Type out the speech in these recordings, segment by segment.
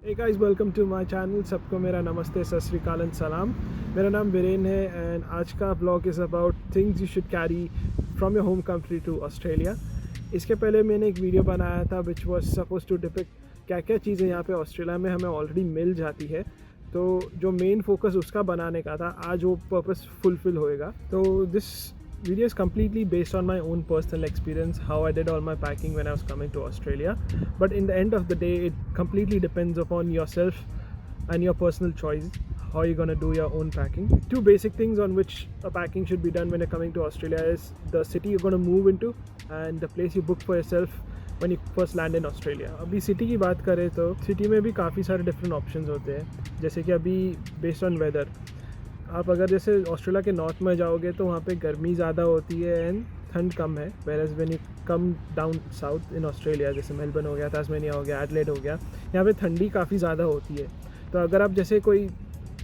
Hey guys, welcome to my channel. सबको मेरा नमस्ते, सत श्री अकाल एंड सलाम। मेरा नाम वीरेन है एंड आज का blog is about things you should carry from your home country to Australia. इसके पहले मैंने एक वीडियो बनाया था which was suppose to depict क्या क्या चीज़ें यहाँ पे ऑस्ट्रेलिया में हमें ऑलरेडी मिल जाती है। तो जो मेन फोकस उसका बनाने का था, आज वो पर्पस फुलफिल होएगा। तो this video is completely based on my own personal experience, how I did all my packing when I was coming to Australia. But in the end of the day, it completely depends upon yourself and your personal choice how you're gonna do your own packing. Two basic things on which a packing should be done when you're coming to Australia is the city you're gonna move into and the place you book for yourself when you first land in Australia. अभी city की बात करें तो city में भी काफ़ी सारे different options होते हैं, जैसे कि अभी बेस्ड ऑन वेदर आप अगर जैसे ऑस्ट्रेलिया के नॉर्थ में जाओगे तो वहाँ पे गर्मी ज़्यादा होती है एंड ठंड कम है। Where when you come down south in Australia, जैसे मेलबर्न हो गया, तास्मेनिया हो गया, एडलेड हो गया, यहाँ पे ठंडी काफ़ी ज़्यादा होती है। तो अगर आप जैसे कोई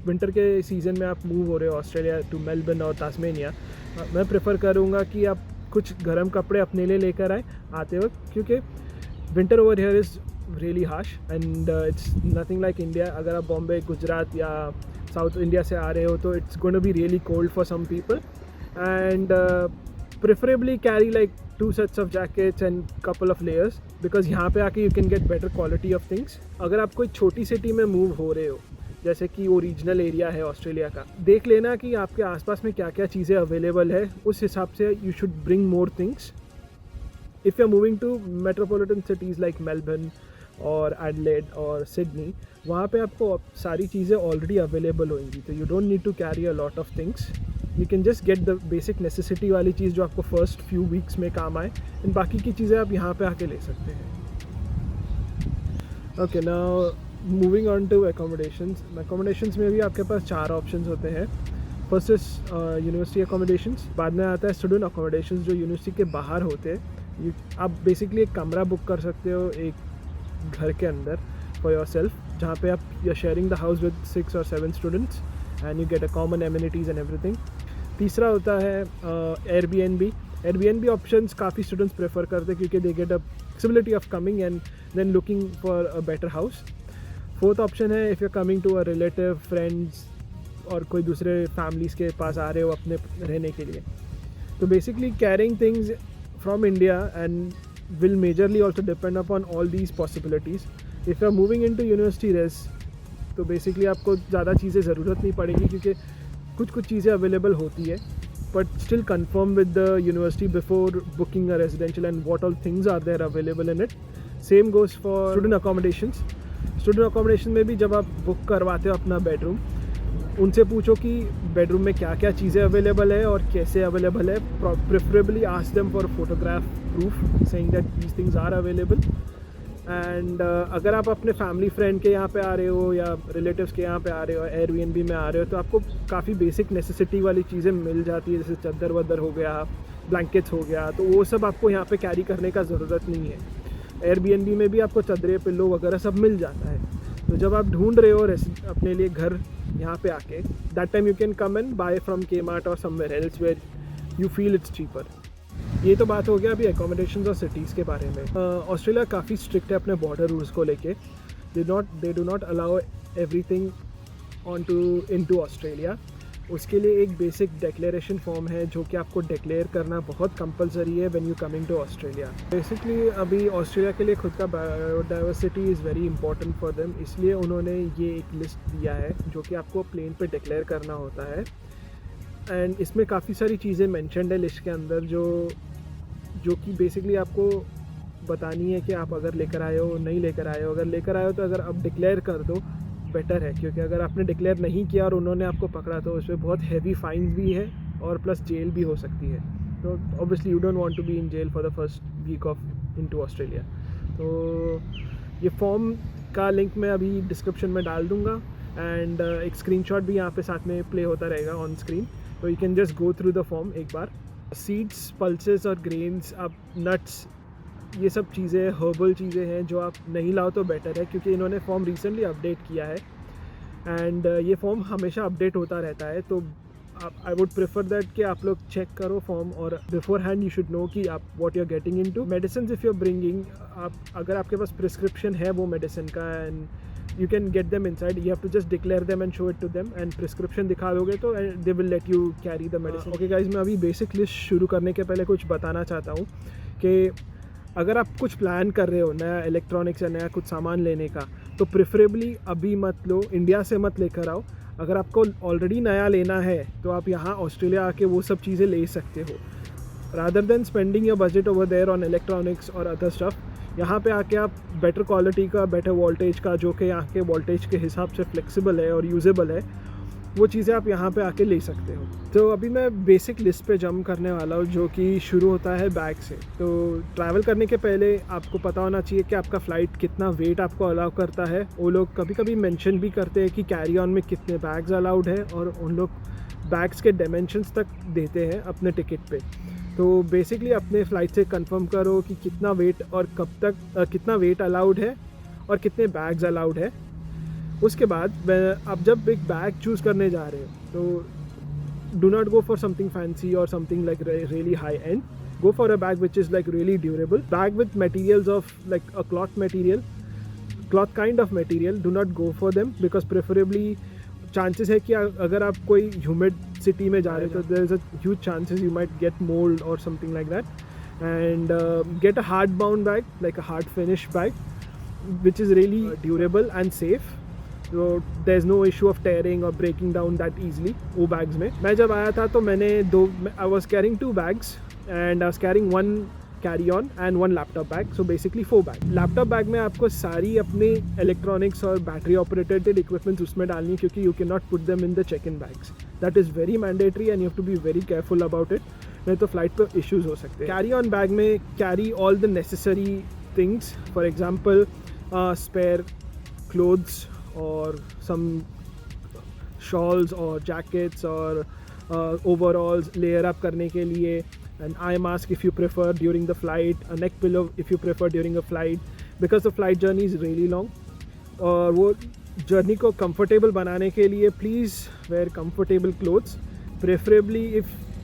विंटर के सीज़न में आप मूव हो रहे हो ऑस्ट्रेलिया टू मेलबर्न और तास्मेनिया, मैं प्रेफर करूँगा कि आप कुछ गर्म कपड़े अपने लिए लेकर आए आते वक्त, क्योंकि winter over here is really harsh and it's nothing like India. अगर आप बॉम्बे, गुजरात या साउथ इंडिया से आ रहे हो तो it's going to be really cold for some people and preferably carry like 2 sets of jackets and couple of layers because यहाँ पे आके you can get better quality of things. अगर आप कोई छोटी सिटी में मूव हो रहे हो, जैसे कि वो रीजनल एरिया है ऑस्ट्रेलिया का, देख लेना कि आपके आसपास में क्या क्या चीज़ें अवेलेबल है, उस हिसाब से you should bring more things. If you are moving to metropolitan cities like Melbourne और एडलेड और सिडनी, वहाँ पे आपको सारी चीज़ें ऑलरेडी अवेलेबल होंगी, तो you don't need to carry a lot of things. You can just get the basic necessity वाली चीज़ जो आपको फर्स्ट फ्यू वीक्स में काम आए, एंड बाकी की चीज़ें आप यहाँ पे आके ले सकते हैं। Okay, now moving on to accommodations में भी आपके पास 4 ऑप्शंस होते हैं। फर्स्ट इज यूनिवर्सिटी अकोमोडेशंस, बाद में आता है स्टूडेंट अकोमोडेशंस जो यूनिवर्सिटी के बाहर होते हैं। आप बेसिकली एक कमरा बुक कर सकते हो एक घर के अंदर फॉर योर सेल्फ, जहाँ पे आप you are sharing the house with 6 or 7 students and you get a common amenities and everything. तीसरा होता है एयरबीएनबी ऑप्शंस काफ़ी स्टूडेंट्स प्रेफर करते हैं क्योंकि they get a flexibility of coming and then looking for a better house. Fourth option है if you are coming to a relative, friends और कोई दूसरे फैमिलीज़ के पास आ रहे हो अपने रहने के लिए। तो basically carrying things from India and will majorly also depend upon all these possibilities. If you are moving into university res, तो basically आपको ज़्यादा चीज़ें ज़रूरत नहीं पड़ेगी क्योंकि कुछ चीज़ें अवेलेबल होती है, but still confirm with the university before booking a residential and what all things are there available in it. Same goes for student accommodations. Student accommodation में भी जब आप बुक करवाते हो अपना बेडरूम, उनसे पूछो कि बेडरूम में क्या क्या चीज़ें अवेलेबल है और कैसे अवेलेबल है। Preferably ask them for photograph proof saying that these things are available. And अगर आप अपने फैमिली फ्रेंड के यहाँ पे आ रहे हो या रिलेटिव्स के यहाँ पे आ रहे हो, एयरबीएनबी में आ रहे हो, तो आपको काफ़ी बेसिक नेसेसिटी वाली चीज़ें मिल जाती है, जैसे चादर वदर हो गया, ब्लैंकेट्स हो गया, तो वो सब आपको यहाँ पे कैरी करने का ज़रूरत नहीं है। एयरबीएनबी में भी आपको चादरें, पिल्लो वगैरह सब मिल जाता है। तो जब आप ढूंढ रहे हो अपने लिए घर यहाँ पे आके, that time you can come and buy from Kmart और somewhere else where you feel it's cheaper. ये तो बात हो गया अभी एकोमोडेशंस और सिटीज़ के बारे में। ऑस्ट्रेलिया काफ़ी स्ट्रिक्ट है अपने बॉर्डर रूल्स को लेके। They do not allow everything on to into Australia. उसके लिए एक बेसिक डिक्लेरेशन फॉर्म है जो कि आपको डिक्लेयर करना बहुत कंपलसरी है when you coming to Australia. Basically अभी ऑस्ट्रेलिया के लिए खुद का biodiversity is very important for them, इसलिए उन्होंने ये एक लिस्ट दिया है जो कि आपको प्लेन पे डिक्लेयर करना होता है। एंड इसमें काफ़ी सारी चीज़ें मैंशनड है लिस्ट के अंदर जो कि बेसिकली आपको बतानी है कि आप अगर लेकर आए हो, नहीं लेकर आए हो। अगर लेकर आए हो तो अगर आप डिक्लेयर कर दो बेटर है, क्योंकि अगर आपने डिक्लेयर नहीं किया और उन्होंने आपको पकड़ा तो उसमें बहुत हैवी फाइन्स भी है और प्लस जेल भी हो सकती है। तो obviously you don't want to be in jail for the first week of into Australia. तो ये फॉर्म का लिंक मैं अभी डिस्क्रिप्शन में डाल दूँगा एंड एक स्क्रीनशॉट भी यहाँ पे साथ में प्ले होता रहेगा ऑन स्क्रीन, तो you can just go through the form एक बार। सीड्स, पल्सेस और ग्रेन्स, अब नट्स, ये सब चीज़ें हर्बल चीज़ें हैं जो आप नहीं लाओ तो बेटर है, क्योंकि इन्होंने फॉर्म रिसेंटली अपडेट किया है एंड ये फॉर्म हमेशा अपडेट होता रहता है। तो आई वुड प्रेफर दैट कि आप लोग चेक करो फॉर्म और beforehand you should know कि आप what you are getting into. Medicine if you are bringing, आप अगर आपके पास प्रिस्क्रिप्शन है वो मेडिसिन का and you can get them inside. You have to just declare them and show it to them, and prescription दिखा दोगे तो they will let you carry the medicine. Okay guys, मैं अभी बेसिक लिस्ट शुरू करने के पहले कुछ बताना चाहता हूँ कि अगर आप कुछ प्लान कर रहे हो नया इलेक्ट्रॉनिक्स या नया कुछ सामान लेने का, तो प्रेफरेबली अभी मत लो, इंडिया से मत लेकर आओ. अगर आपको ऑलरेडी नया लेना है तो आप यहाँ ऑस्ट्रेलिया आके वो सब चीज़ें ले सकते हो. Rather than spending your budget over there on electronics और अदर स्टफ, यहाँ पे आके आप बेटर क्वालिटी का, बेटर वोल्टेज का, जो कि यहाँ के वोल्टेज के हिसाब से फ्लेक्सिबल है और यूजेबल है, वो चीज़ें आप यहाँ पे आके ले सकते हो. तो अभी मैं बेसिक लिस्ट पे जंप करने वाला हूँ, जो कि शुरू होता है बैग से. तो ट्रैवल करने के पहले आपको पता होना चाहिए कि आपका फ़्लाइट कितना वेट आपको अलाउ करता है. वो लोग कभी कभी मेंशन भी करते हैं कि कैरी ऑन में कितने बैग्स अलाउड है, और उन लोग बैग्स के डायमेंशंस तक देते हैं अपने टिकट पे. तो बेसिकली अपने फ़्लाइट से कंफर्म करो कि कितना वेट और कब तक कितना वेट अलाउड है और कितने बैग्स अलाउड है. उसके बाद आप जब एक बैग चूज़ करने जा रहे हो, तो do not go for something fancy और something like really high end. Go for a bag which is like really durable, bag with materials of like a cloth kind of material. Do not go for them, because preferably chances है कि अगर आप कोई humid city में जा रहे हो, तो there is a huge chances you might get mould और something like that. And get a hard bound bag, like a hard finish bag which is really durable and safe. तो there is no issue of tearing और breaking down that easily. वो bags में मैं जब आया था तो मैंने I was carrying 2 bags and I was carrying 1 carry on and 1 laptop bag. So basically 4 bag. Laptop bag में आपको सारी अपने इलेक्ट्रॉनिक्स और बैटरी ऑपरेटेड इक्विपमेंट्स उसमें डालनी है, क्योंकि you can not put them in the check in bags. That is very mandatory and you have to be very careful about it, नहीं तो फ्लाइट पर इश्यूज़ हो सकते हैं. कैरी ऑन बैग में carry all the necessary things, for example spare clothes और some shawls और jackets और overalls layer up करने के लिए, an eye mask if you prefer during the flight, a neck pillow if you prefer during a flight, because the flight journey is really long. और वो journey को comfortable बनाने के लिए please wear comfortable clothes, preferably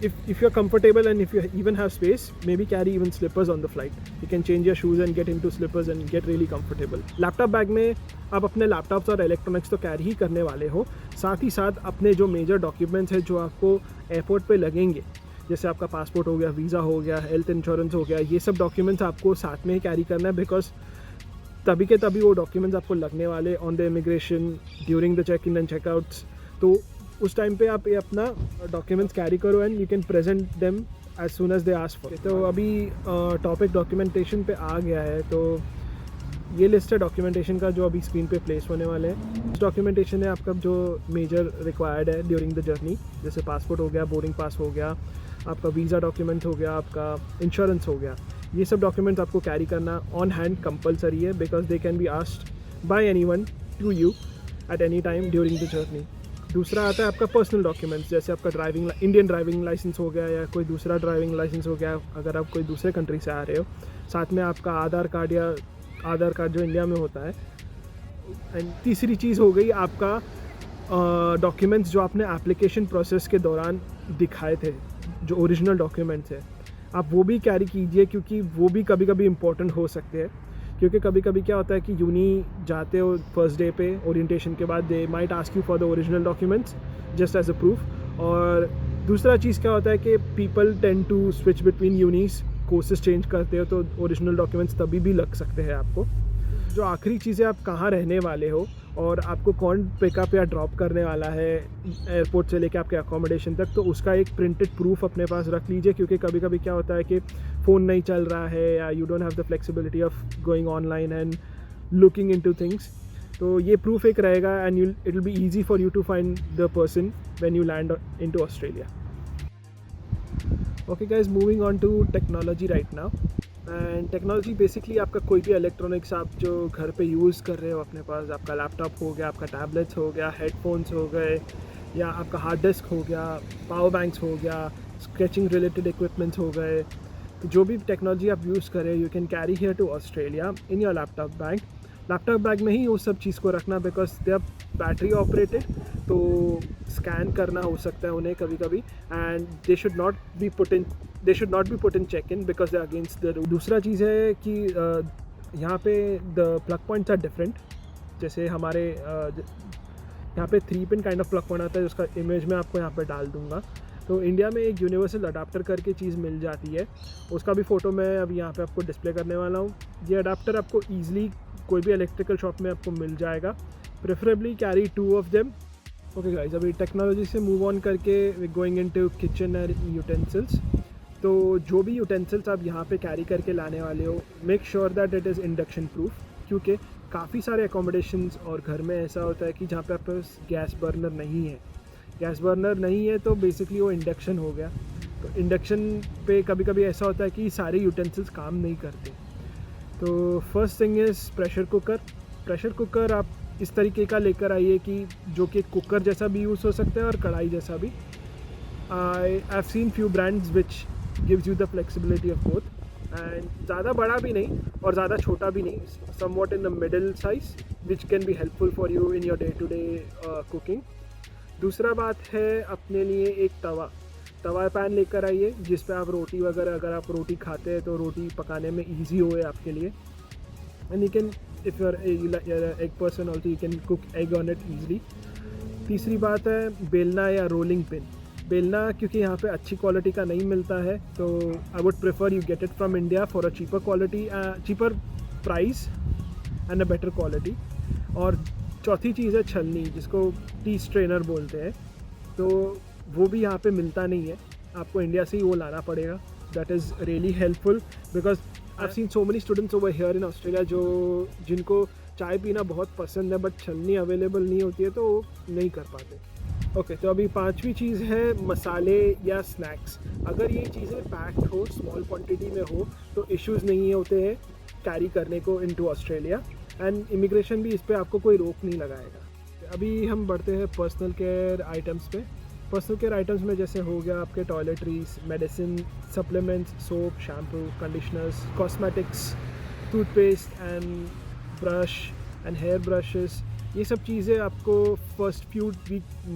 if you're comfortable and if you even have space, maybe carry even slippers on the flight. You can change your shoes and get into slippers and get really comfortable. Laptop bag में आप अपने laptops और electronics तो carry ही करने वाले हो, साथ ही साथ अपने जो मेजर डॉक्यूमेंट्स हैं जो आपको एयरपोर्ट पे लगेंगे, जैसे आपका पासपोर्ट हो गया, वीज़ा हो गया, हेल्थ इंश्योरेंस हो गया, ये सब डॉक्यूमेंट्स आपको साथ में ही कैरी करना है, बिकॉज तभी के तभी वो डॉक्यूमेंट्स आपको लगने वाले on the immigration during the check in and checkouts. तो उस टाइम पे आप ये अपना डॉक्यूमेंट्स कैरी करो and you can present them as soon as they ask for. तो अभी टॉपिक डॉक्यूमेंटेशन पे आ गया है, तो ये लिस्ट है डॉक्यूमेंटेशन का जो अभी स्क्रीन पे प्लेस होने वाले हैं. डॉक्यूमेंटेशन है आपका जो मेजर रिक्वायर्ड है ड्यूरिंग द जर्नी, जैसे पासपोर्ट हो गया, बोर्डिंग पास हो गया, आपका वीज़ा डॉक्यूमेंट हो गया, आपका इंश्योरेंस हो गया. ये सब डॉक्यूमेंट्स आपको कैरी करना ऑन हैंड कंपलसरी है, because they can be asked by anyone to you at any time during the journey. दूसरा आता है आपका पर्सनल डॉक्यूमेंट्स, जैसे आपका इंडियन ड्राइविंग लाइसेंस हो गया या कोई दूसरा ड्राइविंग लाइसेंस हो गया अगर आप कोई दूसरे कंट्री से आ रहे हो. साथ में आपका आधार कार्ड जो इंडिया में होता है. एंड तीसरी चीज़ हो गई आपका डॉक्यूमेंट्स जो आपने एप्लीकेशन प्रोसेस के दौरान दिखाए थे, जो ओरिजिनल डॉक्यूमेंट्स है, आप वो भी कैरी कीजिए, क्योंकि वो भी कभी कभी इम्पोर्टेंट हो सकते हैं. क्योंकि कभी कभी क्या होता है कि यूनी जाते हो फर्स्ट डे पे ओरिएंटेशन के बाद, they might ask you for the original documents just as a proof. और दूसरा चीज़ क्या होता है कि people tend to switch between unis, courses change करते हो, तो ओरिजिनल डॉक्यूमेंट्स तभी भी लग सकते हैं आपको. जो आखिरी चीज़ें, आप कहाँ रहने वाले हो और आपको कौन पिकअप या ड्रॉप करने वाला है एयरपोर्ट से लेके आपके अकोमोडेशन तक, तो उसका एक प्रिंटेड प्रूफ अपने पास रख लीजिए. क्योंकि कभी कभी क्या होता है कि फ़ोन नहीं चल रहा है या you don't have the flexibility of going online and looking into things. तो ये प्रूफ एक रहेगा and it will be easy for you to find the person when you land into Australia. Okay guys, moving on to technology right now. And technology basically आपका कोई भी electronics आप जो घर पे यूज़ कर रहे हो अपने पास, आपका लैपटॉप हो गया, आपका टैबलेट्स हो गया, हेडफोन्स हो गए, या आपका हार्ड डिस्क हो गया, पावर बैंक्स हो गया, स्केचिंग रिलेटेड इक्विपमेंट्स हो गए. तो जो भी टेक्नोलॉजी आप यूज़ करें, you can carry here to Australia in your laptop bag. Laptop bag में ही उस सब चीज़ को रखना, because they are battery operated, तो स्कैन करना हो सकता है उन्हें कभी कभी, and they should not be put in check in because they against the rule. दूसरा चीज़ है कि यहाँ पे the plug points are different. जैसे हमारे यहाँ पे 3 pin kind of plug point आता है, उसका इमेज मैं आपको यहाँ पे डाल दूँगा। तो इंडिया में एक यूनिवर्सल अडाप्टर करके चीज़ मिल जाती है, उसका भी फ़ोटो मैं अभी यहाँ पे आपको डिस्प्ले करने वाला हूँ। ये अडाप्टर आपको ईजिली कोई भी इलेक्ट्रिकल शॉप में आपको मिल जाएगा। Preferably carry 2 of them. Okay guys, अभी टेक्नोलॉजी से मूव ऑन करके we going into kitchen and utensils. तो जो भी यूटेंसिल्स आप यहाँ पे कैरी करके लाने वाले हो, make sure that it is induction proof, क्योंकि काफ़ी सारे अकोमोडेशंस और घर में ऐसा होता है कि जहाँ पे आपके पास गैस बर्नर नहीं है। गैस बर्नर नहीं है तो बेसिकली वो इंडक्शन हो गया। तो इंडक्शन पे कभी कभी ऐसा होता है कि सारे यूटेंसिल्स काम नहीं करते। तो first thing is pressure cooker. Pressure cooker आप इस तरीके का लेकर आइए कि जो कि कुकर जैसा भी यूज़ हो सकता है और कढ़ाई जैसा भी। I have seen few brands which gives you the flexibility of both, and ज़्यादा बड़ा भी नहीं और ज़्यादा छोटा भी नहीं, somewhat in the middle size, which can be helpful for you in your day to day cooking. दूसरा बात है अपने लिए एक तवा पैन लेकर आइए, जिस पे आप रोटी वगैरह, अगर आप रोटी खाते हैं तो रोटी पकाने में इजी होए आपके लिए। And you can, if you are egg person also, you can cook egg on it easily. तीसरी बात है बेलना या रोलिंग पिन। बेलना क्योंकि यहाँ पे अच्छी क्वालिटी का नहीं मिलता है, तो आई would prefer you get it from India for a cheaper quality, cheaper price and a better quality. और चौथी चीज़ है छलनी, जिसको टी स्ट्रेनर बोलते हैं। तो वो भी यहाँ पे मिलता नहीं है, आपको इंडिया से ही वो लाना पड़ेगा। That is really helpful because I have scene so many students over here in Australia जिनको चाय पीना बहुत पसंद है, बट छलनी अवेलेबल नहीं होती है तो वो नहीं कर पाते। ओके, तो अभी पांचवी चीज़ है मसाले या स्नैक्स। अगर ये चीज़ें पैक्ड हो, स्मॉल क्वांटिटी में हो, तो इश्यूज़ नहीं होते हैं कैरी करने को इनटू ऑस्ट्रेलिया, एंड इमिग्रेशन भी इस पर आपको कोई रोक नहीं लगाएगा। अभी हम बढ़ते हैं पर्सनल केयर आइटम्स पे। पर्सनल केयर आइटम्स में जैसे हो गया आपके toiletries, medicine, supplements, soap, shampoo, conditioners, cosmetics, toothpaste and brush and hair brushes. ये सब चीज़ें आपको फर्स्ट फ्यू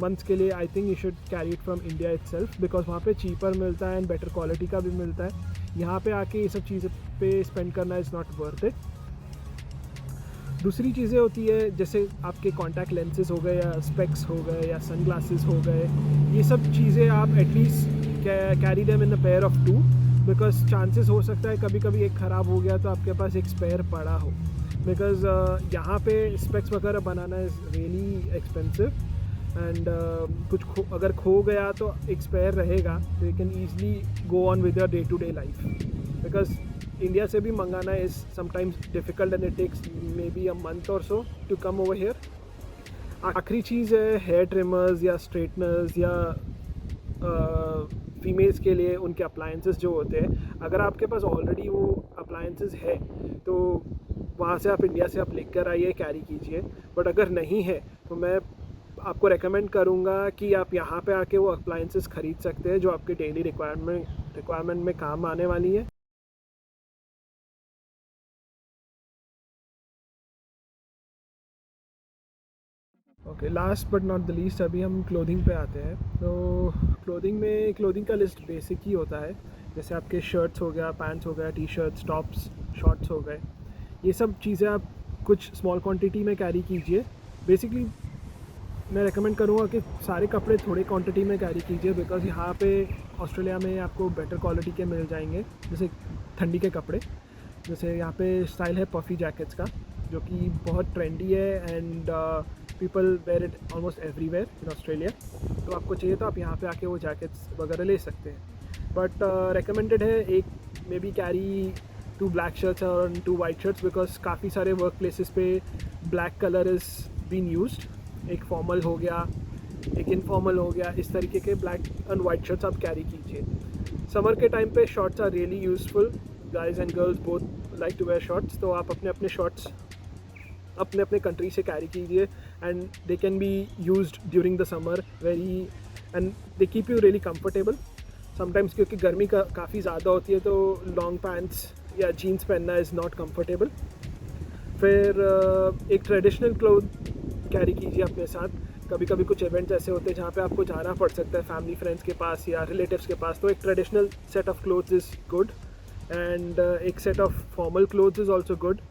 मंथ्स के लिए I think you should carry it from India itself, because वहाँ पे चीपर मिलता है एंड बेटर क्वालिटी का भी मिलता है। यहाँ पे आके ये सब चीज़ें पे स्पेंड करना इज़ नॉट वर्थ इट। दूसरी चीज़ें होती है जैसे आपके कॉन्टैक्ट लेंसेज हो गए या स्पेक्स हो गए या सन ग्लासेस हो गए, ये सब चीज़ें आप at least carry them in a pair of 2, because chances हो सकता है कभी कभी एक ख़राब हो गया तो आपके पास एक स्पेयर पड़ा हो, बिकॉज यहाँ पे स्पेक्स वगैरह बनाना इज़ रियली एक्सपेंसिव, एंड कुछ अगर खो गया तो एक स्पेयर रहेगा तो you can easily go on with your day to day life. Because India से भी मंगाना is sometimes difficult and it takes may be a month और so to come over here. आखिरी चीज़ है हेयर ट्रिमर्स या स्ट्रेटनर्स या females के लिए उनके अप्लायंसेस जो होते हैं। अगर आपके पास ऑलरेडी वो अप्लायंसेस है तो वहाँ से आप इंडिया से आप लेकर आइए, कैरी कीजिए। बट अगर नहीं है तो मैं आपको रेकमेंड करूँगा कि आप यहाँ पे आके वो अप्लायंसेस ख़रीद सकते हैं जो आपके डेली रिक्वायरमेंट में काम आने वाली है। Okay, last but not the least अभी हम क्लोथिंग पे आते हैं। तो क्लोथिंग का लिस्ट बेसिक ही होता है, जैसे आपके शर्ट्स हो गया, पैंट्स हो गया, टी शर्ट्स, टॉप्स, शॉर्ट्स हो गए। ये सब चीज़ें आप कुछ स्मॉल क्वांटिटी में कैरी कीजिए। बेसिकली मैं रेकमेंड करूँगा कि सारे कपड़े थोड़े क्वांटिटी में कैरी कीजिए, बिकॉज यहाँ पे ऑस्ट्रेलिया में आपको बेटर क्वालिटी के मिल जाएंगे। जैसे ठंडी के कपड़े, जैसे यहाँ पे स्टाइल है पफ़ी जैकेट्स का, जो कि बहुत ट्रेंडी है and people wear it almost everywhere in Australia. तो आपको चाहिए तो आप यहाँ पे आके वो जैकेट्स वगैरह ले सकते हैं। बट रिकमेंडेड है एक may be carry 2 black shirts और 2 वाइट शर्ट्स, बिकॉज काफ़ी सारे वर्क प्लेसेस पे black colour is been used. एक फॉर्मल हो गया, एक इनफॉर्मल हो गया, इस तरीके के ब्लैक एंड वाइट शर्ट्स आप कैरी कीजिए। समर के टाइम पे shorts are really useful, guys and girls both like to wear shorts. तो आप अपने अपने शॉर्ट्स अपने अपने कंट्री से कैरी कीजिए, and they can be used during the summer very, and they keep you really comfortable sometimes, क्योंकि गर्मी का काफ़ी ज़्यादा होती है तो लॉन्ग पैंट्स या जीन्स पहनना इज़ नॉट कंफर्टेबल। फिर एक ट्रेडिशनल क्लोथ कैरी कीजिए अपने साथ। कभी कभी कुछ इवेंट्स ऐसे होते हैं जहाँ पे आपको जाना पड़ सकता है फैमिली फ्रेंड्स के पास या रिलेटिव्स के पास, तो एक traditional set of clothes is good, and एक set of formal clothes is also good.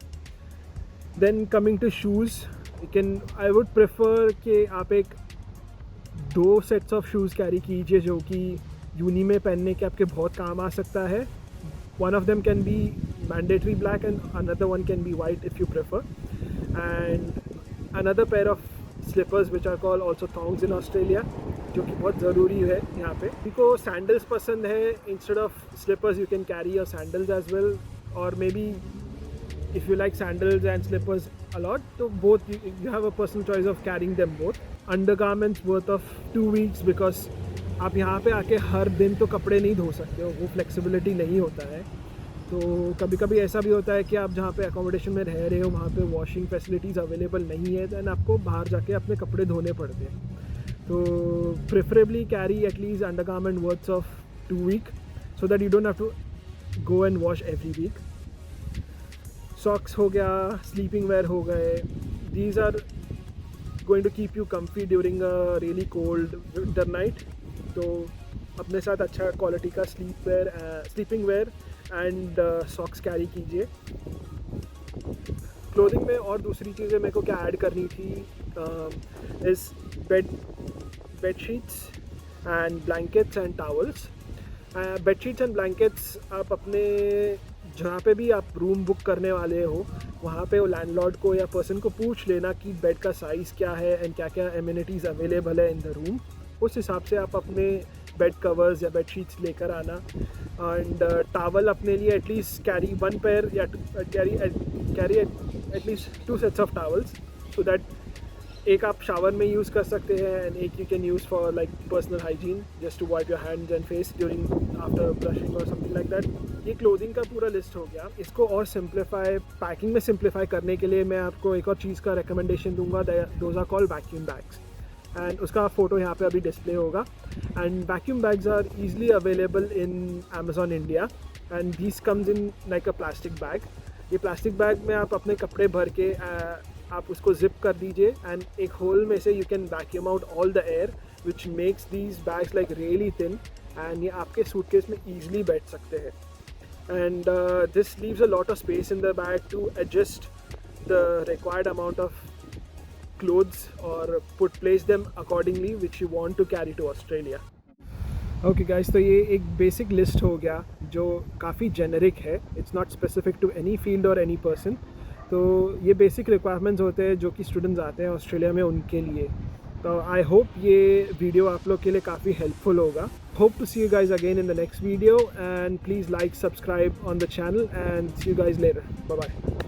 Then coming to shoes, I would prefer कि आप एक 2 सेट्स ऑफ शूज़ कैरी कीजिए जो कि यूनी में पहनने के आपके बहुत काम आ सकता है. One of them can be mandatory black and another one can be white if you prefer. And another pair of slippers which are called also thongs in Australia, जो कि बहुत ज़रूरी है यहाँ पे. किसी को सैंडल्स पसंद है, instead of slippers you can carry your sandals as well, or maybe if you like sandals and slippers a lot, so both you have a personal choice of carrying them both. Undergarments worth of 2 weeks because आप यहाँ पे आके हर दिन तो कपड़े नहीं धो सकते हो, वो फ्लेक्सिबिलिटी नहीं होता है. तो कभी कभी ऐसा भी होता है कि आप जहाँ पे अकोमोडेशन में रह रहे हो वहाँ पे वॉशिंग फैसिलिटीज़ अवेलेबल नहीं है, दैन आपको बाहर जाके अपने कपड़े धोने पड़ते हैं. तो preferably carry at least undergarment worths of 2 week so that you don't have to go and wash every week. Socks हो गया, स्लीपिंग वेयर हो गए, these are going to keep you comfy during a really cold winter night. तो अपने साथ अच्छा quality का sleeping wear and socks carry कीजिए. क्लोथिंग में और दूसरी चीज़ें मेरे को क्या ऐड करनी थी इस bedsheets and blankets and towels. Bedsheets and blankets आप अपने जहाँ पे भी आप रूम बुक करने वाले हो वहाँ पे वो लैंडलॉर्ड को या पर्सन को पूछ लेना कि बेड का साइज़ क्या है एंड क्या क्या एमिनिटीज़ अवेलेबल है इन द रूम. उस हिसाब से आप अपने बेड कवर्स या बेड शीट्स लेकर आना. एंड टावल अपने लिए एटलीस्ट कैरी 1 pair या carry at least 2 sets of towels, so that एक आप शावर में यूज़ कर सकते हैं एंड एक you can use for like personal hygiene, just to wipe your hands and face during after brushing और समथिंग लाइक दैट. ये क्लोथिंग का पूरा लिस्ट हो गया. इसको और पैकिंग में सिंप्लीफाई करने के लिए मैं आपको एक और चीज़ का रिकमेंडेशन दूंगा. Those are called vacuum bags and उसका फ़ोटो यहाँ पे अभी डिस्प्ले होगा. And vacuum bags are easily available in Amazon India and this comes in like a plastic bag. ये प्लास्टिक बैग में आप अपने कपड़े भर के आप उसको जिप कर दीजिए एंड एक होल में से you can vacuum out all the air which makes these bags like really thin and ये आपके सूटकेस में ईजिली बैठ सकते हैं. And this leaves a lot of space in the bag to adjust the required amount of clothes or place them accordingly which you want to carry to Australia. Okay guys, तो ये एक basic list हो गया जो काफ़ी generic है. It's not specific to any field और any person. तो ये बेसिक रिक्वायरमेंट्स होते हैं जो कि स्टूडेंट्स आते हैं ऑस्ट्रेलिया में उनके लिए. तो आई होप ये वीडियो आप लोग के लिए काफ़ी हेल्पफुल होगा. Hope to see you guys again in the next video and please like, subscribe on the channel and see you guys later. Bye bye.